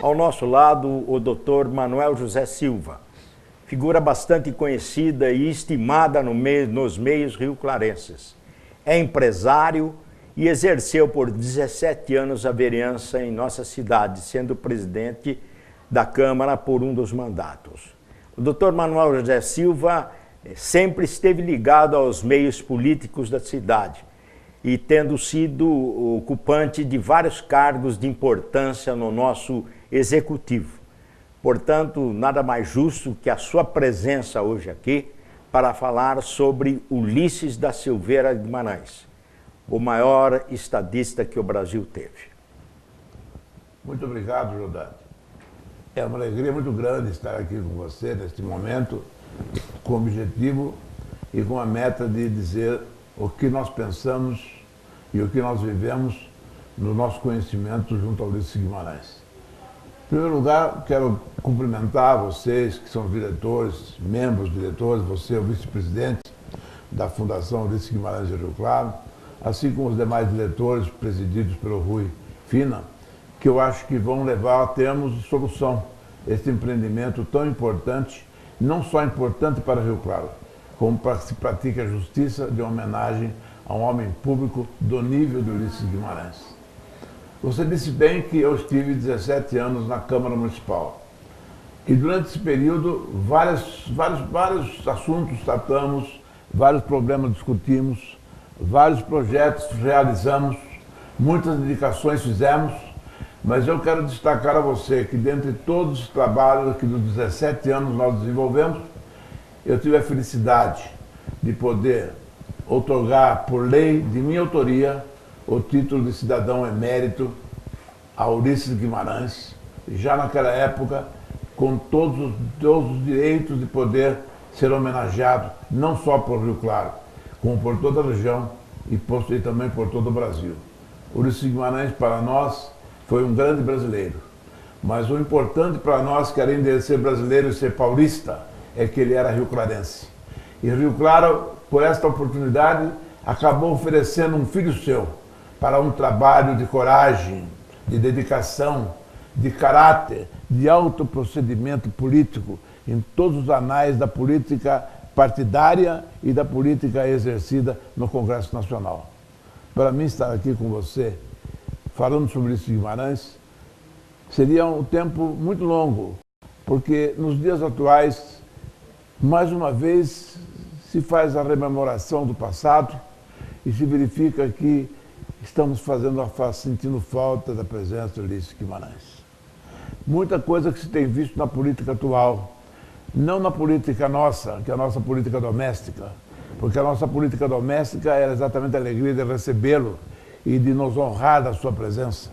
Ao nosso lado, o Dr. Manuel José Silva, figura bastante conhecida e estimada nos meios rioclarenses. É empresário e exerceu por 17 anos a vereança em nossa cidade, sendo presidente da Câmara por um dos mandatos. O Dr. Manuel José Silva sempre esteve ligado aos meios políticos da cidade e tendo sido ocupante de vários cargos de importância no nosso executivo. Portanto, nada mais justo que a sua presença hoje aqui para falar sobre Ulisses da Silveira Guimarães, o maior estadista que o Brasil teve. Muito obrigado, Jordani. É uma alegria muito grande estar aqui com você neste momento, com o objetivo e com a meta de dizer o que nós pensamos e o que nós vivemos no nosso conhecimento junto ao Ulisses Guimarães. Em primeiro lugar, quero cumprimentar vocês que são diretores, membros diretores, você é o vice-presidente da Fundação Ulisses Guimarães de Rio Claro, assim como os demais diretores presididos pelo Rui Fina, que eu acho que vão levar a termos de solução este empreendimento tão importante, não só importante para Rio Claro, como para que se pratique a justiça de homenagem a um homem público do nível de Ulisses Guimarães. Você disse bem que eu estive 17 anos na Câmara Municipal. E durante esse período, vários assuntos tratamos, vários problemas discutimos, vários projetos realizamos, muitas dedicações fizemos, mas eu quero destacar a você que dentre todos os trabalhos que nos 17 anos nós desenvolvemos, eu tive a felicidade de poder outorgar por lei de minha autoria o título de cidadão emérito a Ulisses Guimarães, já naquela época, com todos os direitos de poder ser homenageado, não só por Rio Claro, como por toda a região e também por todo o Brasil. Ulisses Guimarães, para nós, foi um grande brasileiro. Mas o importante para nós, que além de ser brasileiro e ser paulista, é que ele era rio-clarense. E Rio Claro, por esta oportunidade, acabou oferecendo um filho seu para um trabalho de coragem, de dedicação, de caráter, de alto procedimento político em todos os anais da política partidária e da política exercida no Congresso Nacional. Para mim, estar aqui com você, falando sobre Ulisses Guimarães, seria um tempo muito longo, porque nos dias atuais, mais uma vez, se faz a rememoração do passado e se verifica que estamos sentindo falta da presença de Ulisses Guimarães. Muita coisa que se tem visto na política atual, não na política nossa, que é a nossa política doméstica, porque a nossa política doméstica era exatamente a alegria de recebê-lo e de nos honrar da sua presença.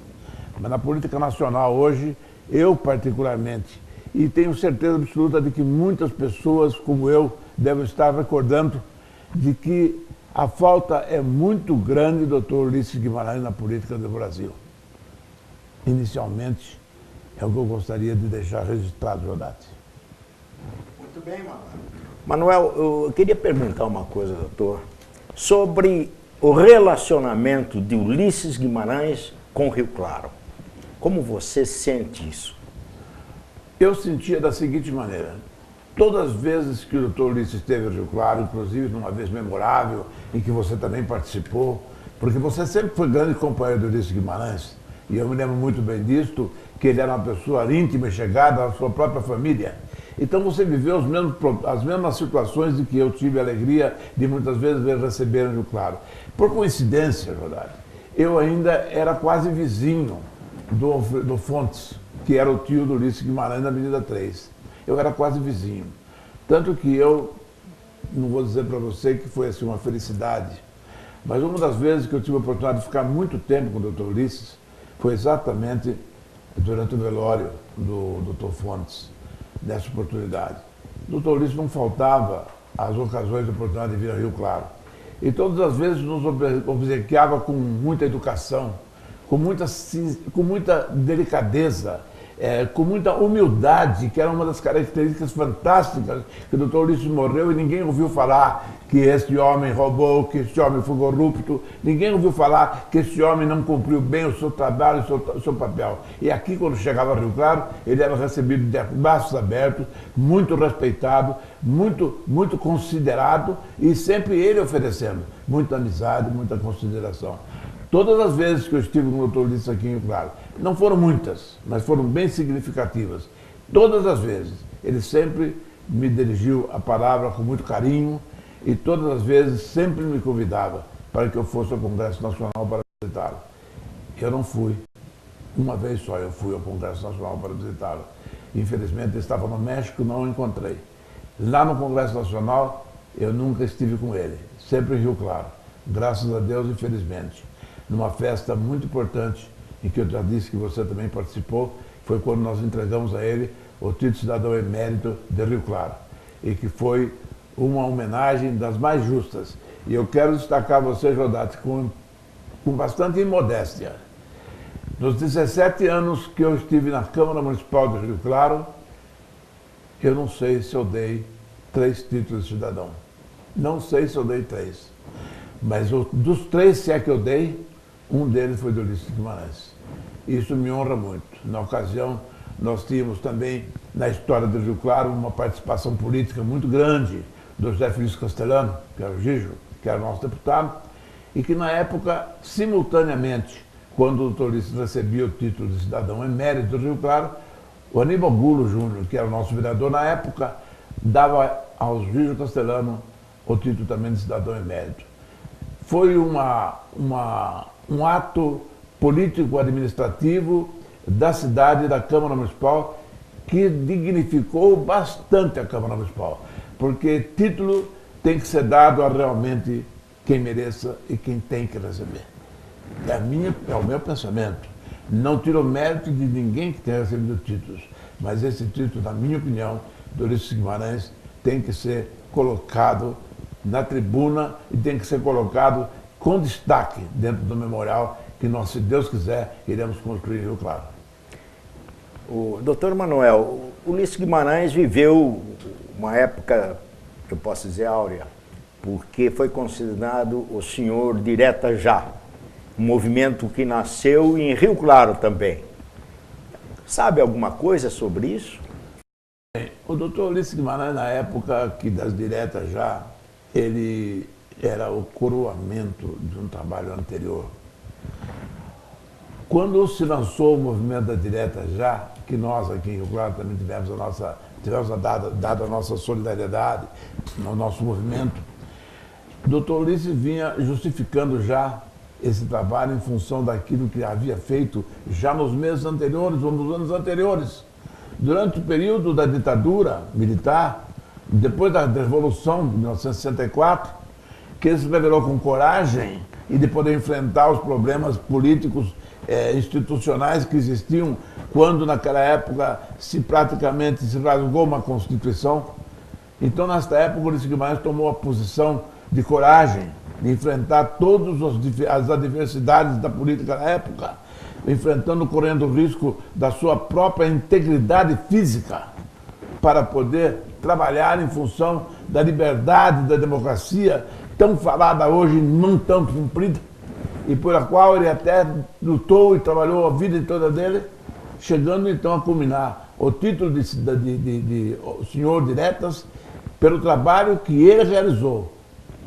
Mas na política nacional hoje, eu particularmente, e tenho certeza absoluta de que muitas pessoas como eu devem estar recordando de que a falta é muito grande do Dr. Ulisses Guimarães na política do Brasil. Inicialmente, é o que eu gostaria de deixar registrado, Jordati. Muito bem, Manuel. Manuel, eu queria perguntar uma coisa, doutor, sobre o relacionamento de Ulisses Guimarães com Rio Claro. Como você sente isso? Eu sentia da seguinte maneira. Todas as vezes que o Dr. Ulisses esteve em Rio Claro, inclusive numa vez memorável, em que você também participou, porque você sempre foi grande companheiro do Ulisses Guimarães, e eu me lembro muito bem disto, que ele era uma pessoa íntima e chegada à sua própria família. Então você viveu as mesmas situações de que eu tive a alegria de muitas vezes ver receber em Rio Claro. Por coincidência, verdade, eu ainda era quase vizinho do Fontes, que era o tio do Ulisses Guimarães na Avenida 3. Eu era quase vizinho. Tanto que eu, não vou dizer para você que foi assim uma felicidade, mas uma das vezes que eu tive a oportunidade de ficar muito tempo com o Dr. Ulisses foi exatamente durante o velório do Dr. Fontes, nessa oportunidade. O Dr. Ulisses não faltava às ocasiões de oportunidade de vir a Rio Claro. E todas as vezes nos obsequiava com muita educação, com muita delicadeza, com muita humildade, que era uma das características fantásticas, que o doutor Ulisses morreu e ninguém ouviu falar que este homem roubou, que este homem foi corrupto, ninguém ouviu falar que este homem não cumpriu bem o seu trabalho, o seu papel. E aqui, quando chegava a Rio Claro, ele era recebido de braços abertos, muito respeitado, muito considerado, e sempre ele oferecendo muita amizade, muita consideração. Todas as vezes que eu estive com o doutor Ulisses aqui em Rio Claro, não foram muitas, mas foram bem significativas. Todas as vezes, ele sempre me dirigiu a palavra com muito carinho e todas as vezes sempre me convidava para que eu fosse ao Congresso Nacional para visitá-lo. Eu não fui. Uma vez só eu fui ao Congresso Nacional para visitá-lo. Infelizmente, ele estava no México, não o encontrei. Lá no Congresso Nacional, eu nunca estive com ele, sempre em Rio Claro. Graças a Deus, infelizmente. Numa festa muito importante, em que eu já disse que você também participou, foi quando nós entregamos a ele o título de cidadão emérito de Rio Claro, e que foi uma homenagem das mais justas. E eu quero destacar você, Jodati, com bastante imodéstia. Nos 17 anos que eu estive na Câmara Municipal de Rio Claro, eu não sei se eu dei 3 títulos de cidadão. Não sei se eu dei 3. Mas dos 3, se é que eu dei, um deles foi do Ulisses Guimarães. Isso me honra muito. Na ocasião, nós tínhamos também, na história do Rio Claro, uma participação política muito grande do José Felício Castelhano, que era o Gijo, que era nosso deputado, e que na época, simultaneamente, quando o doutor Ulisses recebia o título de cidadão emérito do Rio Claro, o Aníbal Gulo Júnior, que era o nosso vereador na época, dava ao Gijo Castelhano o título também de cidadão emérito. Foi um ato político-administrativo da cidade e da Câmara Municipal que dignificou bastante a Câmara Municipal, porque título tem que ser dado a realmente quem mereça e quem tem que receber. É o meu pensamento. Não tiro mérito de ninguém que tenha recebido títulos, mas esse título, na minha opinião, do Ulisses Guimarães, tem que ser colocado na tribuna e tem que ser colocado com destaque dentro do memorial que nós, se Deus quiser, iremos construir em Rio Claro. O doutor Manuel, o Ulisses Guimarães viveu uma época, eu posso dizer, áurea, porque foi considerado o senhor direta já, um movimento que nasceu em Rio Claro também. Sabe alguma coisa sobre isso? O doutor Ulisses Guimarães, na época que das diretas já, ele era o coroamento de um trabalho anterior. Quando se lançou o movimento da direta já, que nós aqui em Rio Claro também tivemos dado a nossa solidariedade no nosso movimento, o doutor Ulisses vinha justificando já esse trabalho em função daquilo que havia feito já nos meses anteriores ou nos anos anteriores. Durante o período da ditadura militar, depois da Revolução de 1964, que ele se revelou com coragem e de poder enfrentar os problemas políticos institucionais que existiam quando naquela época praticamente se rasgou uma Constituição. Então, nesta época, o Ulisses Guimarães tomou a posição de coragem, de enfrentar todas as adversidades da política na época, enfrentando, correndo o risco da sua própria integridade física, para poder trabalhar em função da liberdade, da democracia, tão falada hoje, não tão cumprida, e por a qual ele até lutou e trabalhou a vida toda dele, chegando então a culminar o título de senhor diretas pelo trabalho que ele realizou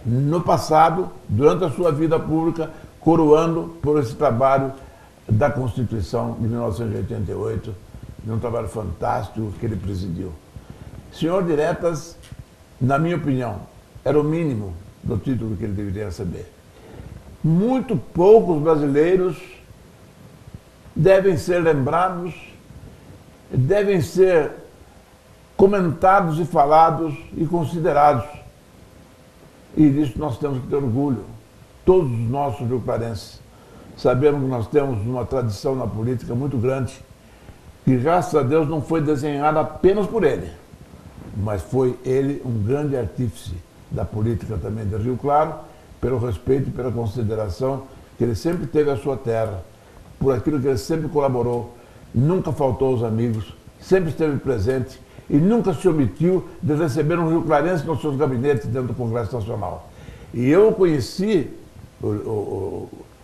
no passado, durante a sua vida pública, coroando por esse trabalho da Constituição de 1988, de um trabalho fantástico que ele presidiu. Senhor diretas, na minha opinião, era o mínimo do título que ele deveria receber. Muito poucos brasileiros devem ser lembrados, devem ser comentados e falados e considerados. E disso nós temos que ter orgulho. Todos os nossos rio-clarenses sabemos que nós temos uma tradição na política muito grande, que graças a Deus não foi desenhada apenas por ele, mas foi ele um grande artífice da política também de Rio Claro, pelo respeito e pela consideração que ele sempre teve à sua terra, por aquilo que ele sempre colaborou, nunca faltou aos amigos, sempre esteve presente e nunca se omitiu de receber um rio-clarense nos seus gabinetes dentro do Congresso Nacional. E eu o conheci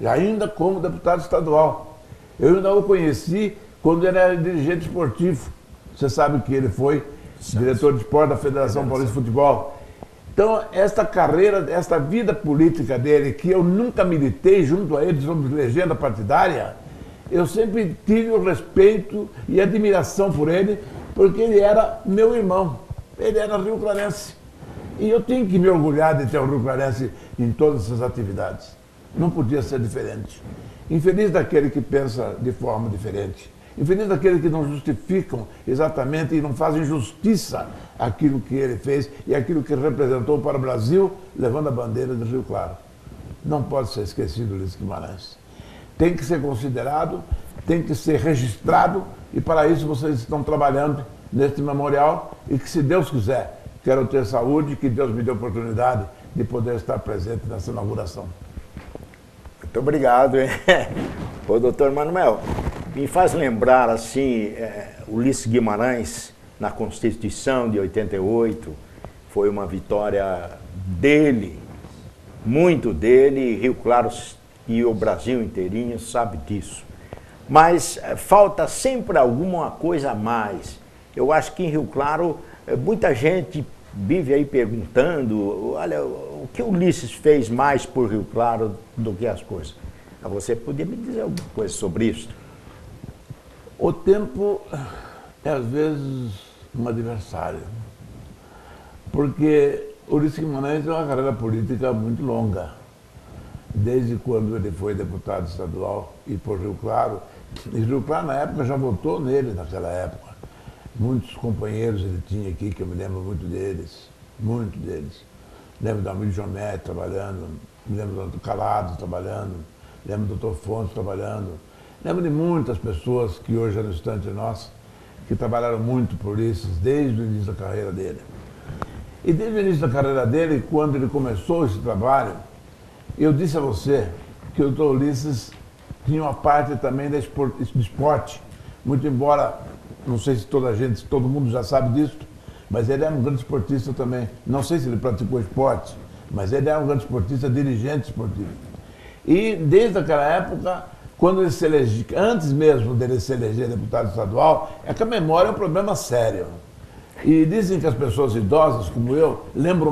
ainda como deputado estadual. Eu ainda o conheci quando ele era dirigente esportivo. Você sabe que ele foi diretor de esporte da Federação Paulista de Futebol. Então, esta carreira, esta vida política dele, que eu nunca militei junto a ele sob legenda partidária, eu sempre tive o respeito e admiração por ele, porque ele era meu irmão, ele era rio-clarense. E eu tenho que me orgulhar de ter o rio-clarense em todas essas atividades. Não podia ser diferente. Infeliz daquele que pensa de forma diferente. Infeliz daqueles que não justificam exatamente e não fazem justiça àquilo que ele fez e aquilo que representou para o Brasil, levando a bandeira do Rio Claro. Não pode ser esquecido Ulisses Guimarães. Tem que ser considerado, tem que ser registrado e para isso vocês estão trabalhando neste memorial e que, se Deus quiser, quero ter saúde, que Deus me dê a oportunidade de poder estar presente nessa inauguração. Muito obrigado. Ô, doutor Manuel, me faz lembrar, assim, Ulisses Guimarães, na Constituição de 88, foi uma vitória dele, muito dele, Rio Claro e o Brasil inteirinho sabe disso. Mas falta sempre alguma coisa a mais. Eu acho que em Rio Claro, muita gente vive aí perguntando, olha, o que Ulisses fez mais por Rio Claro do que as coisas? Você podia me dizer alguma coisa sobre isso? O tempo é, às vezes, um adversário. Porque Ulisses Guimarães tem uma carreira política muito longa. Desde quando ele foi deputado estadual e por Rio Claro. E Rio Claro, na época, já votou nele naquela época. Muitos companheiros ele tinha aqui, que eu me lembro muito deles. Muito deles. Lembro do Amílio Jomé trabalhando, me lembro do Calado trabalhando, lembro do Dr. Fontes trabalhando. Lembro de muitas pessoas que hoje não estão entre nós, que trabalharam muito por Ulisses desde o início da carreira dele. E desde o início da carreira dele, quando ele começou esse trabalho, eu disse a você que o Dr. Ulisses tinha uma parte também do esporte, muito embora, não sei se todo mundo já sabe disso, mas ele era um grande esportista também. Não sei se ele praticou esporte, mas ele era um grande esportista, dirigente esportivo. E desde aquela época, quando ele se elegeu, antes mesmo dele se eleger deputado estadual, é que a memória é um problema sério. E dizem que as pessoas idosas, como eu, lembram